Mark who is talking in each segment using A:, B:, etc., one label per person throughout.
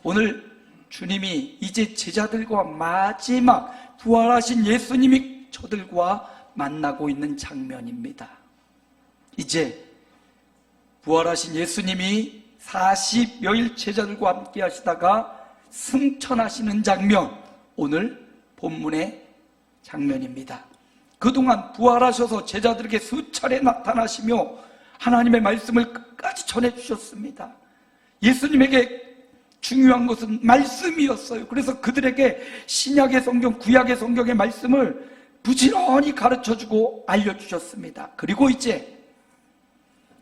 A: 오늘 주님이 이제 제자들과 마지막 부활하신 예수님이 저들과 만나고 있는 장면입니다. 이제 부활하신 예수님이 40여일 제자들과 함께 하시다가 승천하시는 장면, 오늘 본문의 장면입니다. 그동안 부활하셔서 제자들에게 수차례 나타나시며 하나님의 말씀을 끝까지 전해주셨습니다. 예수님에게 중요한 것은 말씀이었어요. 그래서 그들에게 신약의 성경, 구약의 성경의 말씀을 부지런히 가르쳐주고 알려주셨습니다. 그리고 이제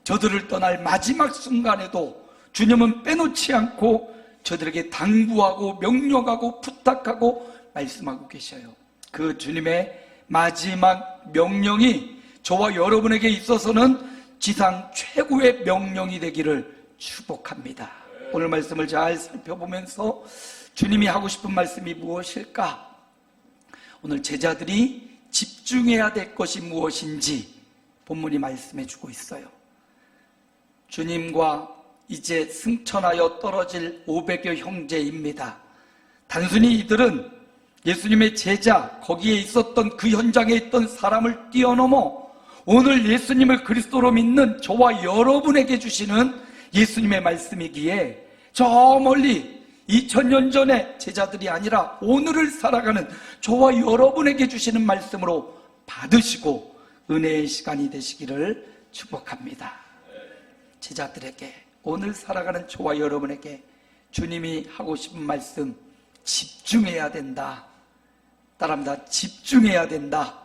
A: 저들을 떠날 마지막 순간에도 주님은 빼놓지 않고 저들에게 당부하고 명령하고 부탁하고 말씀하고 계셔요. 그 주님의 마지막 명령이 저와 여러분에게 있어서는 지상 최고의 명령이 되기를 축복합니다. 오늘 말씀을 잘 살펴보면서 주님이 하고 싶은 말씀이 무엇일까? 오늘 제자들이 집중해야 될 것이 무엇인지 본문이 말씀해 주고 있어요. 주님과 이제 승천하여 떨어질 500여 형제입니다. 단순히 이들은 예수님의 제자, 거기에 있었던 그 현장에 있던 사람을 뛰어넘어 오늘 예수님을 그리스도로 믿는 저와 여러분에게 주시는 예수님의 말씀이기에 저 멀리 2000년 전의 제자들이 아니라 오늘을 살아가는 저와 여러분에게 주시는 말씀으로 받으시고 은혜의 시간이 되시기를 축복합니다. 제자들에게, 오늘 살아가는 저와 여러분에게 주님이 하고 싶은 말씀, 집중해야 된다. 따라합니다. 집중해야 된다.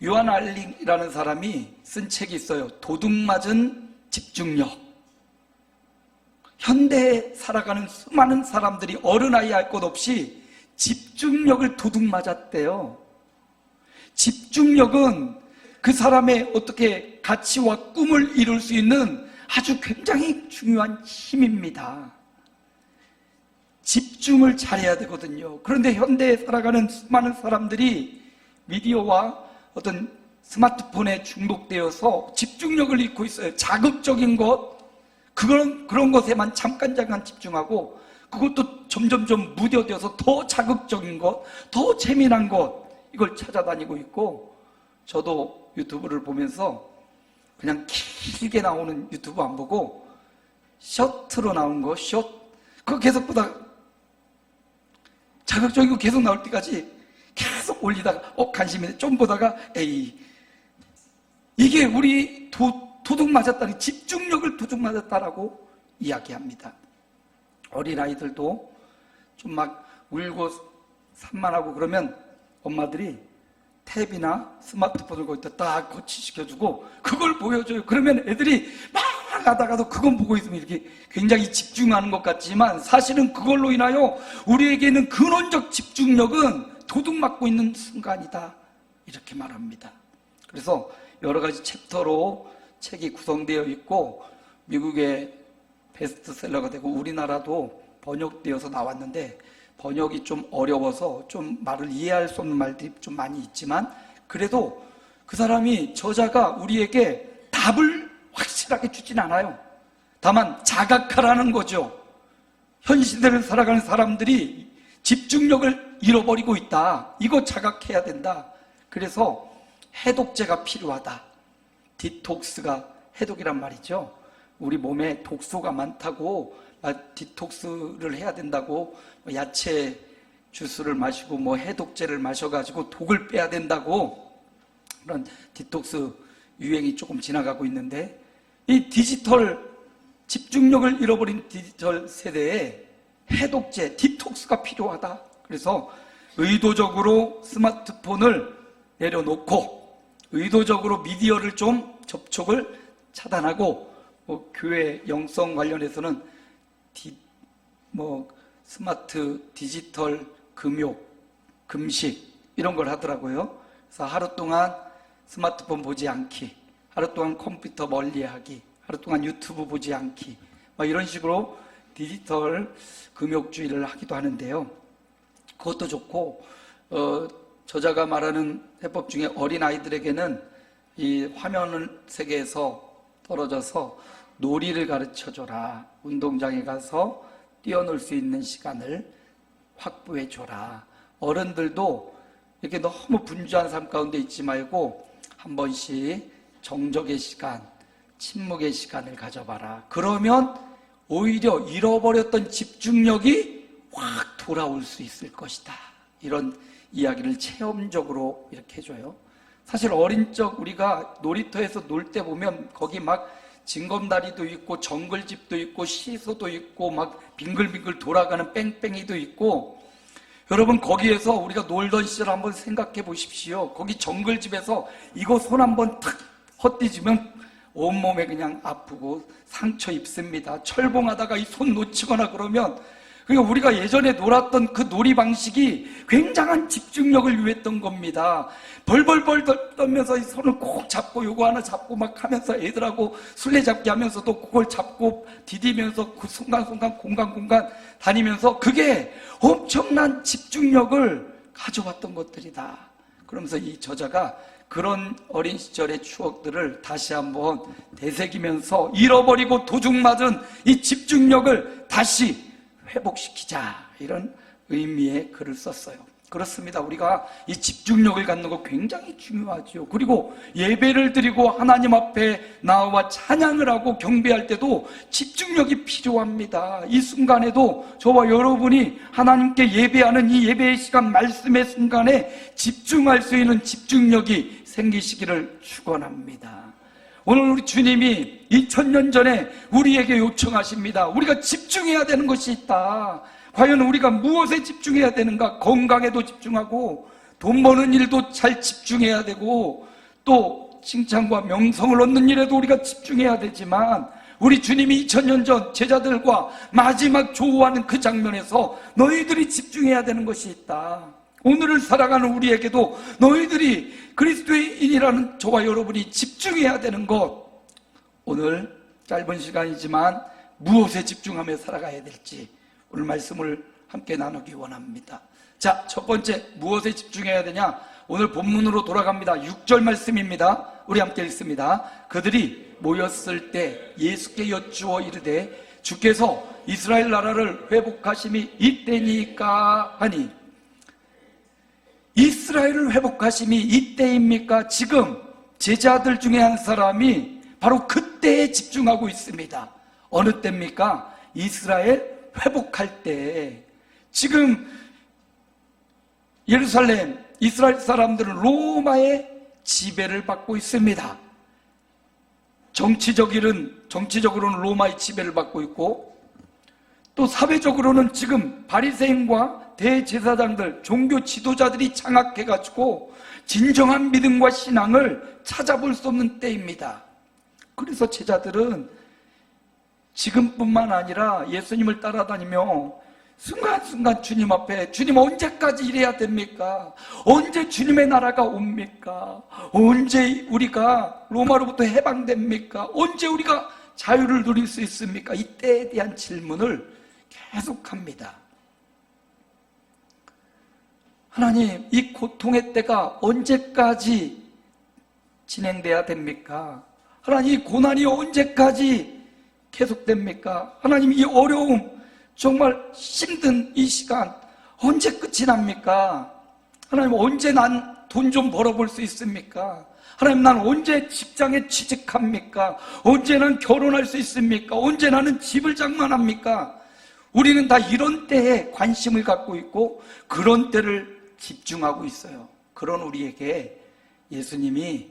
A: 요한 알링이라는 사람이 쓴 책이 있어요. 도둑맞은 집중력. 현대에 살아가는 수많은 사람들이 어른아이 할 것 없이 집중력을 도둑맞았대요. 집중력은 그 사람의 어떻게 가치와 꿈을 이룰 수 있는 아주 굉장히 중요한 힘입니다. 집중을 잘해야 되거든요. 그런데 현대에 살아가는 수많은 사람들이 미디어와 어떤 스마트폰에 중독되어서 집중력을 잃고 있어요. 자극적인 것, 그런 것에만 잠깐 집중하고 그것도 점점점 무뎌져서 더 자극적인 것, 더 재미난 것, 이걸 찾아다니고 있고, 저도 유튜브를 보면서 그냥 길게 나오는 유튜브 안 보고 셔트로 나온 거, 그거 계속 보다가 자극적인 거 계속 나올 때까지 계속 올리다가 관심이 좀 보다가 이게 우리 도둑 맞았다니, 집중력을 도둑 맞았다라고 이야기합니다. 어린아이들도 좀 막 울고 산만하고 그러면 엄마들이 탭이나 스마트폰을 거기다 딱 거치시켜주고 그걸 보여줘요. 그러면 애들이 막 하다가도 그건 보고 있으면 이렇게 굉장히 집중하는 것 같지만 사실은 그걸로 인하여 우리에게는 근원적 집중력은 도둑맞고 있는 순간이다, 이렇게 말합니다. 그래서 여러 가지 챕터로 책이 구성되어 있고 미국의 베스트셀러가 되고 우리나라도 번역되어서 나왔는데 번역이 좀 어려워서 좀 말을 이해할 수 없는 말들이 좀 많이 있지만 그래도 그 사람이, 저자가 우리에게 답을 확실하게 주진 않아요. 다만 자각하라는 거죠. 현 시대를 살아가는 사람들이 집중력을 잃어버리고 있다, 이거 자각해야 된다. 그래서 해독제가 필요하다. 디톡스가 해독이란 말이죠. 우리 몸에 독소가 많다고 디톡스를 해야 된다고, 야채 주스를 마시고 해독제를 마셔가지고 독을 빼야 된다고, 그런 디톡스 유행이 조금 지나가고 있는데, 이 디지털, 집중력을 잃어버린 디지털 세대에 해독제, 디톡스가 필요하다. 그래서 의도적으로 스마트폰을 내려놓고 의도적으로 미디어를 좀 접촉을 차단하고, 교회 영성 관련해서는 스마트 디지털 금욕, 금식 이런 걸 하더라고요. 그래서 하루 동안 스마트폰 보지 않기, 하루 동안 컴퓨터 멀리하기, 하루 동안 유튜브 보지 않기, 이런 식으로 디지털 금욕주의를 하기도 하는데요. 그것도 좋고, 저자가 말하는 해법 중에 어린아이들에게는 이 화면 세계에서 떨어져서 놀이를 가르쳐줘라. 운동장에 가서 뛰어놀 수 있는 시간을 확보해줘라. 어른들도 이렇게 너무 분주한 삶 가운데 있지 말고 한 번씩 정적의 시간, 침묵의 시간을 가져봐라. 그러면 오히려 잃어버렸던 집중력이 확 돌아올 수 있을 것이다. 이런 이야기를 체험적으로 이렇게 해줘요. 사실 어린 적 우리가 놀이터에서 놀 때 보면 거기 막 징검다리도 있고 정글집도 있고 시소도 있고 막 빙글빙글 돌아가는 뺑뺑이도 있고, 여러분 거기에서 우리가 놀던 시절 한번 생각해 보십시오. 거기 정글집에서 이거 손 한번 탁 헛디지면 온몸에 그냥 아프고 상처 입습니다. 철봉하다가 이 손 놓치거나 그러면, 그러니까 우리가 예전에 놀았던 그 놀이 방식이 굉장한 집중력을 요했던 겁니다. 벌벌벌 떨면서 이 손을 꼭 잡고 요거 하나 잡고 막 하면서 애들하고 술래잡기 하면서도 그걸 잡고 디디면서 그 순간순간 공간 다니면서 그게 엄청난 집중력을 가져왔던 것들이다. 그러면서 이 저자가 그런 어린 시절의 추억들을 다시 한번 되새기면서 잃어버리고 도둑맞은 이 집중력을 다시 회복시키자, 이런 의미의 글을 썼어요. 그렇습니다. 우리가 이 집중력을 갖는 거 굉장히 중요하죠. 그리고 예배를 드리고 하나님 앞에 나와 찬양을 하고 경배할 때도 집중력이 필요합니다. 이 순간에도 저와 여러분이 하나님께 예배하는 이 예배의 시간, 말씀의 순간에 집중할 수 있는 집중력이 생기시기를 축원합니다. 오늘 우리 주님이 2000년 전에 우리에게 요청하십니다. 우리가 집중해야 되는 것이 있다. 과연 우리가 무엇에 집중해야 되는가? 건강에도 집중하고 돈 버는 일도 잘 집중해야 되고 또 칭찬과 명성을 얻는 일에도 우리가 집중해야 되지만, 우리 주님이 2000년 전 제자들과 마지막 조우하는 그 장면에서 너희들이 집중해야 되는 것이 있다. 오늘을 살아가는 우리에게도 너희들이 그리스도인이라는 저와 여러분이 집중해야 되는 것, 오늘 짧은 시간이지만 무엇에 집중하며 살아가야 될지 오늘 말씀을 함께 나누기 원합니다. 자, 첫 번째, 무엇에 집중해야 되냐? 오늘 본문으로 돌아갑니다. 6절 말씀입니다. 우리 함께 읽습니다. 그들이 모였을 때 예수께 여쭈어 이르되 주께서 이스라엘 나라를 회복하심이 이때니까 하니, 이스라엘을 회복하심이 이때입니까? 지금 제자들 중에 한 사람이 바로 그때에 집중하고 있습니다. 어느 때입니까? 이스라엘 회복할 때. 지금 예루살렘, 이스라엘 사람들은 로마의 지배를 받고 있습니다. 정치적으로는 로마의 지배를 받고 있고, 또 사회적으로는 지금 바리새인과 대제사장들, 종교 지도자들이 장악해가지고 진정한 믿음과 신앙을 찾아볼 수 없는 때입니다. 그래서 제자들은 지금뿐만 아니라 예수님을 따라다니며 순간순간 주님 앞에, 주님 언제까지 이래야 됩니까? 언제 주님의 나라가 옵니까? 언제 우리가 로마로부터 해방됩니까? 언제 우리가 자유를 누릴 수 있습니까? 이 때에 대한 질문을 계속합니다. 하나님, 이 고통의 때가 언제까지 진행돼야 됩니까? 하나님, 이 고난이 언제까지 계속됩니까? 하나님, 이 어려움, 정말 힘든 이 시간 언제 끝이 납니까? 하나님, 언제 난 돈 좀 벌어볼 수 있습니까? 하나님, 난 언제 직장에 취직합니까? 언제 난 결혼할 수 있습니까? 언제 나는 집을 장만합니까? 우리는 다 이런 때에 관심을 갖고 있고 그런 때를 집중하고 있어요. 그런 우리에게 예수님이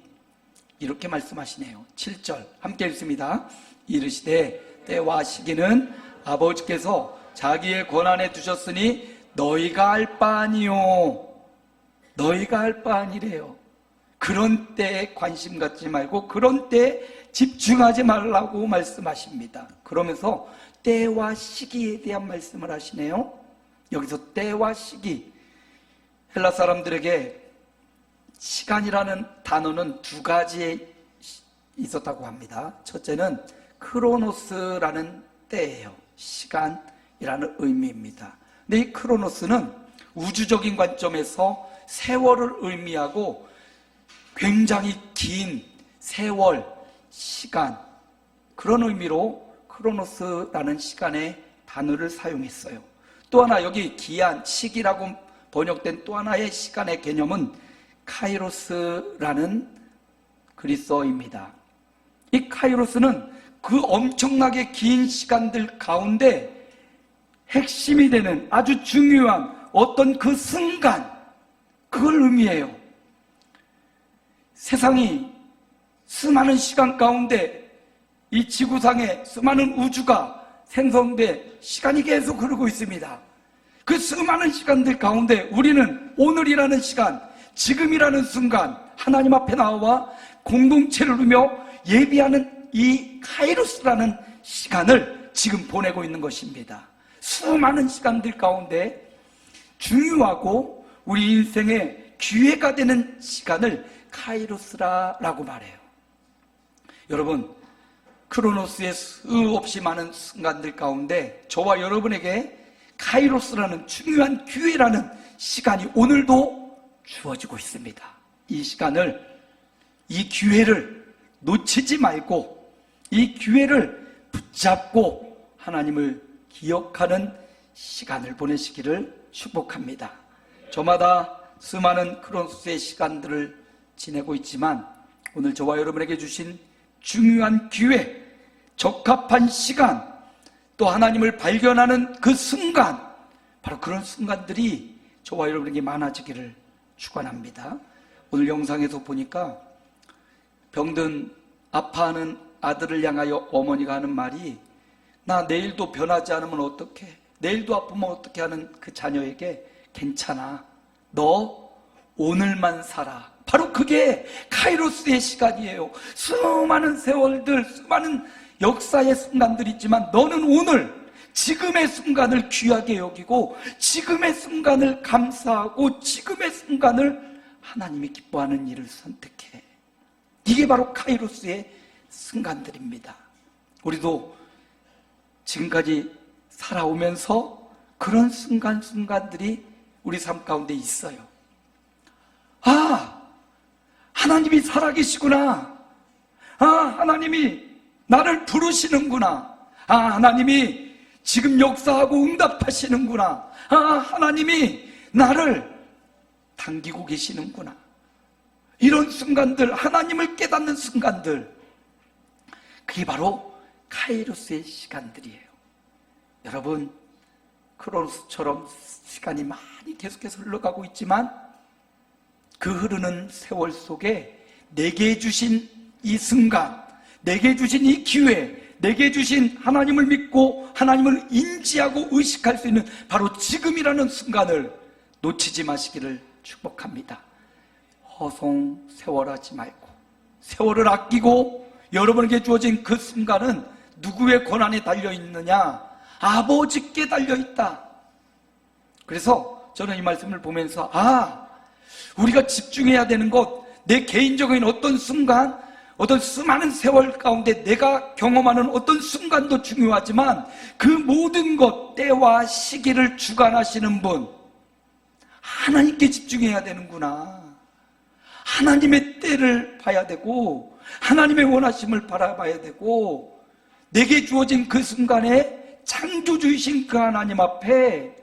A: 이렇게 말씀하시네요. 7절 함께 읽습니다. 이르시되 때와 시기는 아버지께서 자기의 권한에 두셨으니 너희가 알 바 아니요. 너희가 알 바 아니래요. 그런 때에 관심 갖지 말고 그런 때에 집중하지 말라고 말씀하십니다. 그러면서 때와 시기에 대한 말씀을 하시네요. 여기서 때와 시기, 헬라 사람들에게 시간이라는 단어는 두 가지에 있었다고 합니다. 첫째는 크로노스라는 때예요. 시간이라는 의미입니다. 근데 이 크로노스는 우주적인 관점에서 세월을 의미하고 굉장히 긴 세월, 시간, 그런 의미로 크로노스라는 시간의 단어를 사용했어요. 또 하나 여기 기한, 시기라고 번역된 또 하나의 시간의 개념은 카이로스라는 그리스어입니다. 이 카이로스는 그 엄청나게 긴 시간들 가운데 핵심이 되는 아주 중요한 어떤 그 순간, 그걸 의미해요. 세상이 수많은 시간 가운데 이 지구상에 수많은 우주가 생성돼 시간이 계속 흐르고 있습니다. 그 수많은 시간들 가운데 우리는 오늘이라는 시간, 지금이라는 순간 하나님 앞에 나와 공동체를 이루며 예비하는 이 카이로스라는 시간을 지금 보내고 있는 것입니다. 수많은 시간들 가운데 중요하고 우리 인생의 기회가 되는 시간을 카이로스라고 말해요. 여러분, 크로노스의 수없이 많은 순간들 가운데 저와 여러분에게 카이로스라는 중요한 기회라는 시간이 오늘도 주어지고 있습니다. 이 시간을, 이 기회를 놓치지 말고 이 기회를 붙잡고 하나님을 기억하는 시간을 보내시기를 축복합니다. 저마다 수많은 크로노스의 시간들을 지내고 있지만 오늘 저와 여러분에게 주신 중요한 기회, 적합한 시간, 또 하나님을 발견하는 그 순간, 바로 그런 순간들이 저와 여러분에게 많아지기를 축원합니다. 오늘 영상에서 보니까 병든 아파하는 아들을 향하여 어머니가 하는 말이, 나 내일도 변하지 않으면 어떡해, 내일도 아프면 어떡해 하는 그 자녀에게, 괜찮아, 너 오늘만 살아. 바로 그게 카이로스의 시간이에요. 수많은 세월들, 수많은 역사의 순간들이 있지만 너는 오늘 지금의 순간을 귀하게 여기고 지금의 순간을 감사하고 지금의 순간을 하나님이 기뻐하는 일을 선택해. 이게 바로 카이로스의 순간들입니다. 우리도 지금까지 살아오면서 그런 순간들이 우리 삶 가운데 있어요. 아, 하나님이 살아계시구나. 아, 하나님이 나를 부르시는구나. 아, 하나님이 지금 역사하고 응답하시는구나. 아, 하나님이 나를 당기고 계시는구나. 이런 순간들, 하나님을 깨닫는 순간들, 그게 바로 카이로스의 시간들이에요. 여러분, 크로노스처럼 시간이 많이 계속해서 흘러가고 있지만 그 흐르는 세월 속에 내게 주신 이 순간, 내게 주신 이 기회, 내게 주신 하나님을 믿고 하나님을 인지하고 의식할 수 있는 바로 지금이라는 순간을 놓치지 마시기를 축복합니다. 허송 세월하지 말고 세월을 아끼고 여러분에게 주어진 그 순간은 누구의 권한에 달려있느냐? 아버지께 달려있다. 그래서 저는 이 말씀을 보면서 우리가 집중해야 되는 것, 내 개인적인 어떤 순간, 어떤 수많은 세월 가운데 내가 경험하는 어떤 순간도 중요하지만 그 모든 것, 때와 시기를 주관하시는 분, 하나님께 집중해야 되는구나. 하나님의 때를 봐야 되고 하나님의 원하심을 바라봐야 되고 내게 주어진 그 순간에 창조주이신 그 하나님 앞에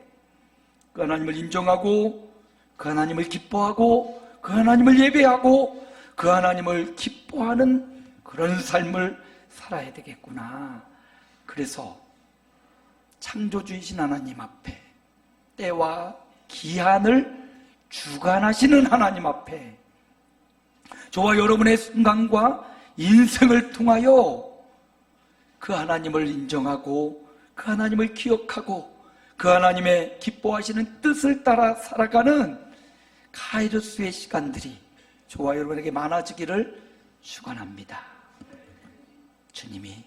A: 그 하나님을 인정하고 그 하나님을 기뻐하고 그 하나님을 예배하고 그 하나님을 기뻐하는 그런 삶을 살아야 되겠구나. 그래서 창조주이신 하나님 앞에 때와 기한을 주관하시는 하나님 앞에 저와 여러분의 순간과 인생을 통하여 그 하나님을 인정하고 그 하나님을 기억하고 그 하나님의 기뻐하시는 뜻을 따라 살아가는 카이로스의 시간들이 저와 여러분에게 많아지기를 축원합니다. 주님이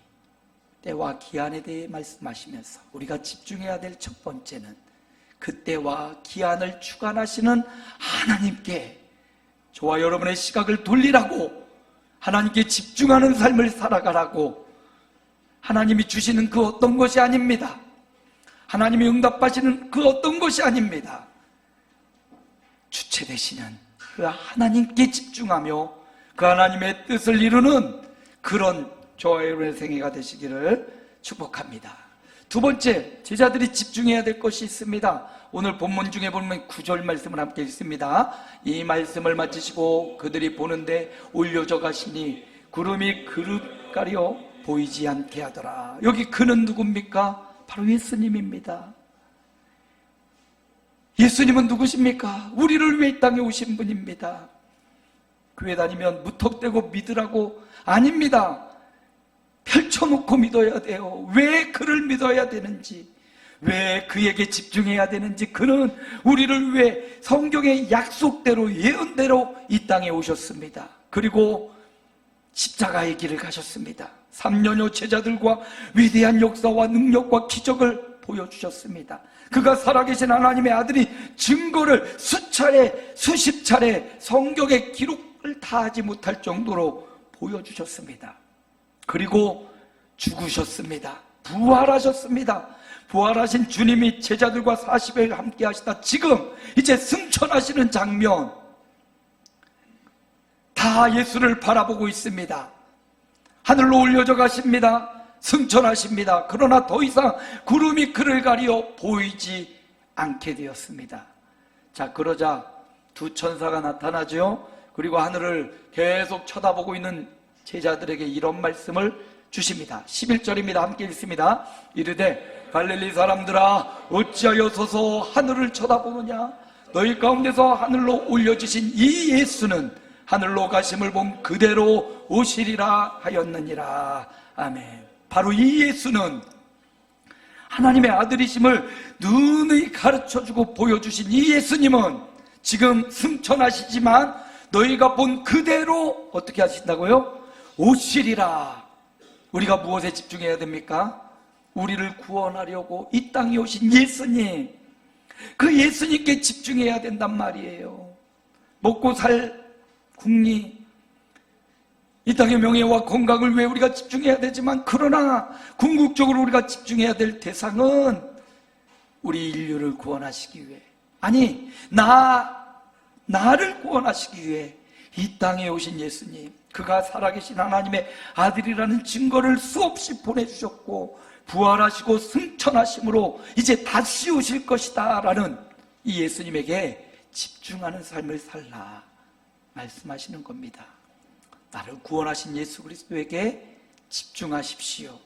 A: 때와 기한에 대해 말씀하시면서 우리가 집중해야 될 첫 번째는 그 때와 기한을 주관하시는 하나님께 저와 여러분의 시각을 돌리라고, 하나님께 집중하는 삶을 살아가라고, 하나님이 주시는 그 어떤 것이 아닙니다. 하나님이 응답하시는 그 어떤 것이 아닙니다. 주체 되시는 그 하나님께 집중하며 그 하나님의 뜻을 이루는 그런 저와 여러분의 생애가 되시기를 축복합니다. 두 번째, 제자들이 집중해야 될 것이 있습니다. 오늘 본문 중에 보면 9절 말씀을 함께 읽습니다. 이 말씀을 마치시고 그들이 보는데 올려져 가시니 구름이 그릇 가려 보이지 않게 하더라. 여기 그는 누굽니까? 바로 예수님입니다. 예수님은 누구십니까? 우리를 위해 이 땅에 오신 분입니다. 교회 다니면 무턱대고 믿으라고 아닙니다. 펼쳐놓고 믿어야 돼요. 왜 그를 믿어야 되는지, 왜 그에게 집중해야 되는지. 그는 우리를 위해 성경의 약속대로 예언대로 이 땅에 오셨습니다. 그리고 십자가의 길을 가셨습니다. 3년여 제자들과 위대한 역사와 능력과 기적을 보여주셨습니다. 그가 살아계신 하나님의 아들이 증거를 수차례 수십 차례 성경의 기록을 다 하지 못할 정도로 보여주셨습니다. 그리고 죽으셨습니다. 부활하셨습니다. 부활하신 주님이 제자들과 40일 함께 하시다 지금 이제 승천하시는 장면, 다 예수를 바라보고 있습니다. 하늘로 올려져 가십니다. 승천하십니다. 그러나 더 이상 구름이 그를 가리어 보이지 않게 되었습니다. 자, 그러자 두 천사가 나타나죠. 그리고 하늘을 계속 쳐다보고 있는 제자들에게 이런 말씀을 주십니다. 11절입니다. 함께 읽습니다. 이르되 갈릴리 사람들아 어찌하여 서서 하늘을 쳐다보느냐? 너희 가운데서 하늘로 올려주신 이 예수는 하늘로 가심을 본 그대로 오시리라 하였느니라. 아멘. 바로 이 예수는 하나님의 아들이심을 누누이 가르쳐주고 보여주신 이 예수님은 지금 승천하시지만 너희가 본 그대로 어떻게 하신다고요? 오시리라. 우리가 무엇에 집중해야 됩니까? 우리를 구원하려고 이 땅에 오신 예수님, 그 예수님께 집중해야 된단 말이에요. 먹고 살 국리, 이 땅의 명예와 건강을 위해 우리가 집중해야 되지만, 그러나 궁극적으로 우리가 집중해야 될 대상은 우리 인류를 구원하시기 위해, 아니 나를 구원하시기 위해 이 땅에 오신 예수님, 그가 살아계신 하나님의 아들이라는 증거를 수없이 보내주셨고 부활하시고 승천하심으로 이제 다시 오실 것이다 라는 이 예수님에게 집중하는 삶을 살라 말씀하시는 겁니다. 나를 구원하신 예수 그리스도에게 집중하십시오.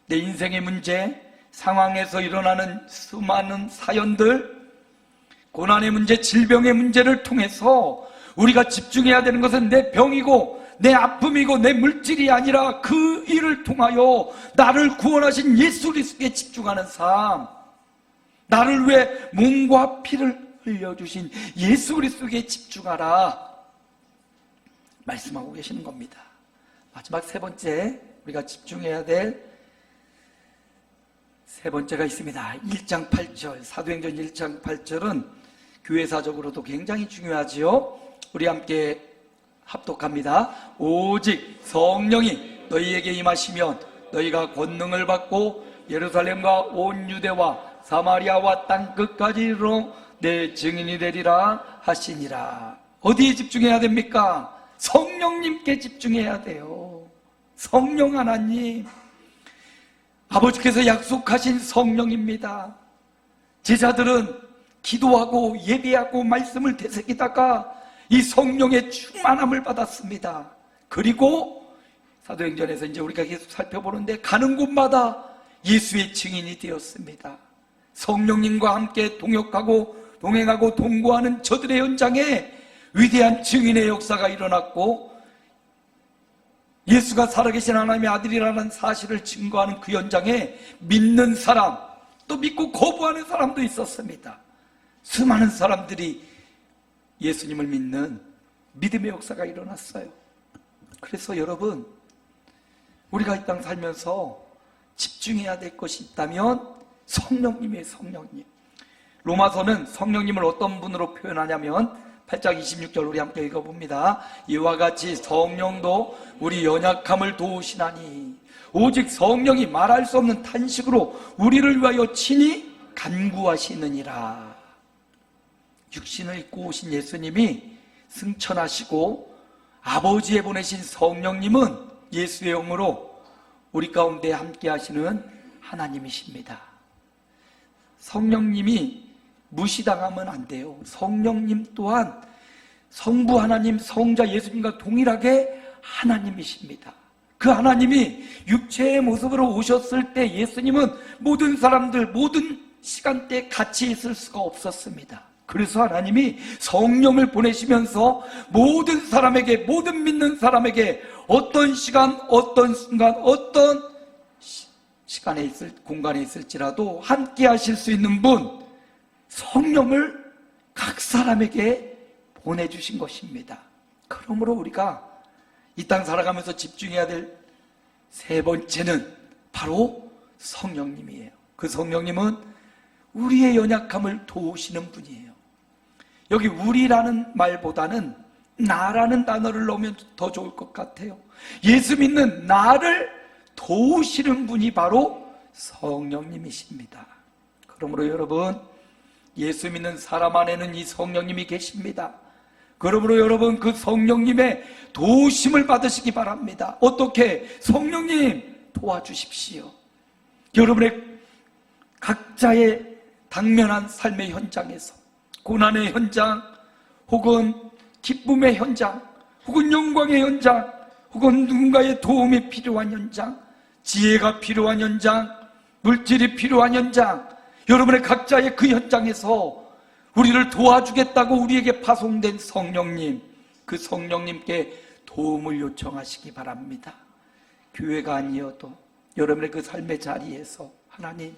A: 내 인생의 문제, 상황에서 일어나는 수많은 사연들, 고난의 문제, 질병의 문제를 통해서 우리가 집중해야 되는 것은 내 병이고 내 아픔이고 내 물질이 아니라 그 일을 통하여 나를 구원하신 예수 그리스도에 집중하는 삶, 나를 위해 몸과 피를 흘려주신 예수 그리스도에 집중하라 말씀하고 계시는 겁니다. 마지막 세 번째, 우리가 집중해야 될 세 번째가 있습니다. 1장 8절, 사도행전 1장 8절은 교회사적으로도 굉장히 중요하지요. 우리 함께 합독합니다. 오직 성령이 너희에게 임하시면 너희가 권능을 받고 예루살렘과 온 유대와 사마리아와 땅끝까지 이르러 내 증인이 되리라 하시니라. 어디에 집중해야 됩니까? 성령님께 집중해야 돼요. 성령 하나님, 아버지께서 약속하신 성령입니다. 제자들은 기도하고 예배하고 말씀을 되새기다가 이 성령의 충만함을 받았습니다. 그리고 사도행전에서 이제 우리가 계속 살펴보는데 가는 곳마다 예수의 증인이 되었습니다. 성령님과 함께 동역하고 동행하고 동거하는 저들의 현장에 위대한 증인의 역사가 일어났고, 예수가 살아계신 하나님의 아들이라는 사실을 증거하는 그 현장에 믿는 사람, 또 믿고 거부하는 사람도 있었습니다. 수많은 사람들이 예수님을 믿는 믿음의 역사가 일어났어요. 그래서 여러분, 우리가 이 땅 살면서 집중해야 될 것이 있다면 성령님이에요. 성령님. 로마서는 성령님을 어떤 분으로 표현하냐면 8장 26절 우리 함께 읽어봅니다. 이와 같이 성령도 우리 연약함을 도우시나니 오직 성령이 말할 수 없는 탄식으로 우리를 위하여 친히 간구하시느니라. 육신을 입고 오신 예수님이 승천하시고 아버지에 보내신 성령님은 예수의 영으로 우리 가운데 함께 하시는 하나님이십니다. 성령님이 무시당하면 안 돼요. 성령님 또한 성부 하나님, 성자 예수님과 동일하게 하나님이십니다. 그 하나님이 육체의 모습으로 오셨을 때 예수님은 모든 사람들, 모든 시간대에 같이 있을 수가 없었습니다. 그래서 하나님이 성령을 보내시면서 모든 사람에게, 모든 믿는 사람에게 어떤 시간, 어떤 순간, 어떤 시간에 있을, 공간에 있을지라도 함께 하실 수 있는 분, 성령을 각 사람에게 보내주신 것입니다. 그러므로 우리가 이 땅 살아가면서 집중해야 될 세 번째는 바로 성령님이에요. 그 성령님은 우리의 연약함을 도우시는 분이에요. 여기 우리라는 말보다는 나라는 단어를 넣으면 더 좋을 것 같아요. 예수 믿는 나를 도우시는 분이 바로 성령님이십니다. 그러므로 여러분, 예수 믿는 사람 안에는 이 성령님이 계십니다. 그러므로 여러분, 그 성령님의 도우심을 받으시기 바랍니다. 어떻게? 성령님 도와주십시오. 여러분의 각자의 당면한 삶의 현장에서, 고난의 현장, 혹은 기쁨의 현장, 혹은 영광의 현장, 혹은 누군가의 도움이 필요한 현장, 지혜가 필요한 현장, 물질이 필요한 현장, 여러분의 각자의 그 현장에서 우리를 도와주겠다고 우리에게 파송된 성령님, 그 성령님께 도움을 요청하시기 바랍니다. 교회가 아니어도 여러분의 그 삶의 자리에서 하나님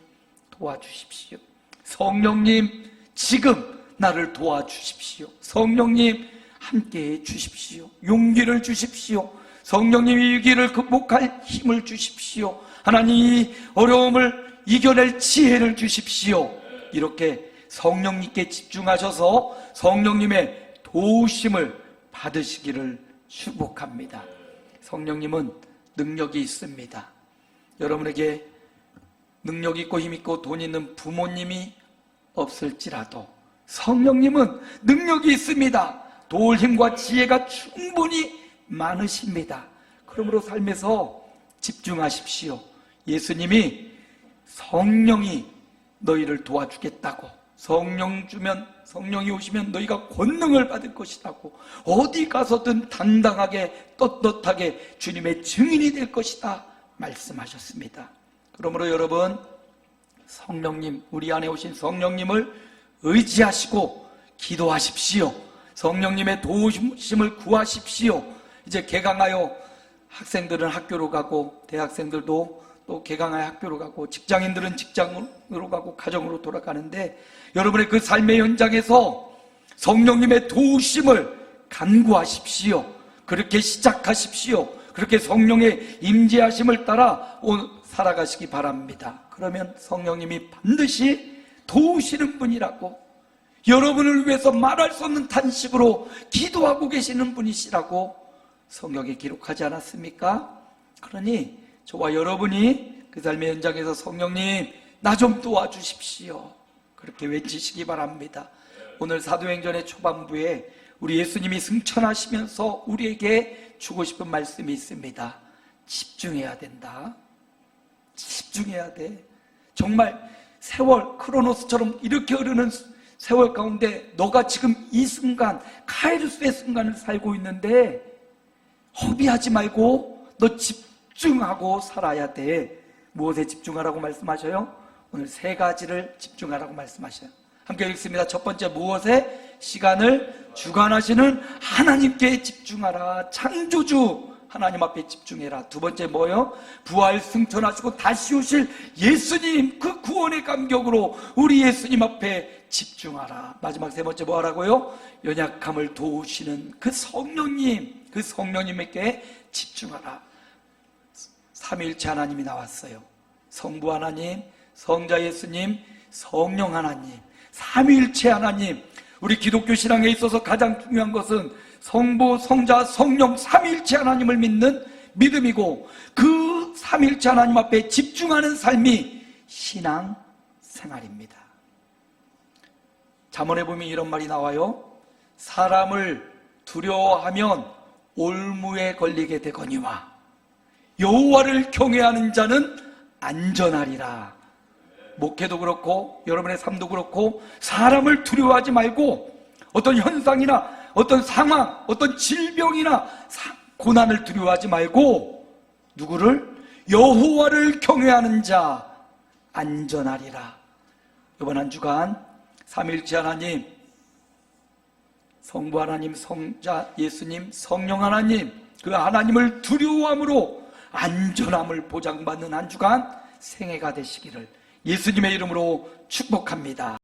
A: 도와주십시오. 성령님 지금 나를 도와주십시오. 성령님 함께해 주십시오. 용기를 주십시오. 성령님 이 위기를 극복할 힘을 주십시오. 하나님 이 어려움을 이겨낼 지혜를 주십시오. 이렇게 성령님께 집중하셔서 성령님의 도우심을 받으시기를 축복합니다. 성령님은 능력이 있습니다. 여러분에게 능력 있고 힘 있고 돈 있는 부모님이 없을지라도 성령님은 능력이 있습니다. 도울 힘과 지혜가 충분히 많으십니다. 그러므로 삶에서 집중하십시오. 예수님이 성령이 너희를 도와주겠다고, 성령이 오시면 너희가 권능을 받을 것이라고, 어디 가서든 당당하게 떳떳하게 주님의 증인이 될 것이다 말씀하셨습니다. 그러므로 여러분, 성령님, 우리 안에 오신 성령님을 의지하시고 기도하십시오. 성령님의 도우심을 구하십시오. 이제 개강하여 학생들은 학교로 가고, 대학생들도 또 개강하여 학교로 가고, 직장인들은 직장으로 가고 가정으로 돌아가는데, 여러분의 그 삶의 현장에서 성령님의 도우심을 간구하십시오. 그렇게 시작하십시오. 그렇게 성령의 임재하심을 따라 살아가시기 바랍니다. 그러면 성령님이 반드시 도우시는 분이라고, 여러분을 위해서 말할 수 없는 탄식으로 기도하고 계시는 분이시라고 성경에 기록하지 않았습니까? 그러니 저와 여러분이 그 삶의 현장에서 성령님 나 좀 도와주십시오, 그렇게 외치시기 바랍니다. 오늘 사도행전의 초반부에 우리 예수님이 승천하시면서 우리에게 주고 싶은 말씀이 있습니다. 집중해야 된다. 집중해야 돼. 정말 세월, 크로노스처럼 이렇게 흐르는 세월 가운데 너가 지금 이 순간, 카이루스의 순간을 살고 있는데 허비하지 말고 너 집중하고 살아야 돼. 무엇에 집중하라고 말씀하셔요? 오늘 세 가지를 집중하라고 말씀하셔요. 함께 읽습니다. 첫 번째, 무엇에? 시간을 주관하시는 하나님께 집중하라. 창조주 하나님 앞에 집중해라. 두 번째 뭐요? 부활 승천하시고 다시 오실 예수님, 그 구원의 감격으로 우리 예수님 앞에 집중하라. 마지막 세 번째 뭐 하라고요? 연약함을 도우시는 그 성령님, 그 성령님에게 집중하라. 삼위일체 하나님이 나왔어요. 성부 하나님, 성자 예수님, 성령 하나님, 삼위일체 하나님. 우리 기독교 신앙에 있어서 가장 중요한 것은 성부, 성자, 성령, 삼위일체 하나님을 믿는 믿음이고, 그 삼위일체 하나님 앞에 집중하는 삶이 신앙 생활입니다. 잠언에 보면 이런 말이 나와요. 사람을 두려워하면 올무에 걸리게 되거니와 여호와를 경외하는 자는 안전하리라. 목회도 그렇고 여러분의 삶도 그렇고 사람을 두려워하지 말고 어떤 현상이나 어떤 상황, 어떤 질병이나 고난을 두려워하지 말고 누구를? 여호와를 경외하는 자 안전하리라. 이번 한 주간 삼위일체 하나님, 성부 하나님, 성자 예수님, 성령 하나님, 그 하나님을 두려워함으로 안전함을 보장받는 한 주간 생애가 되시기를 예수님의 이름으로 축복합니다.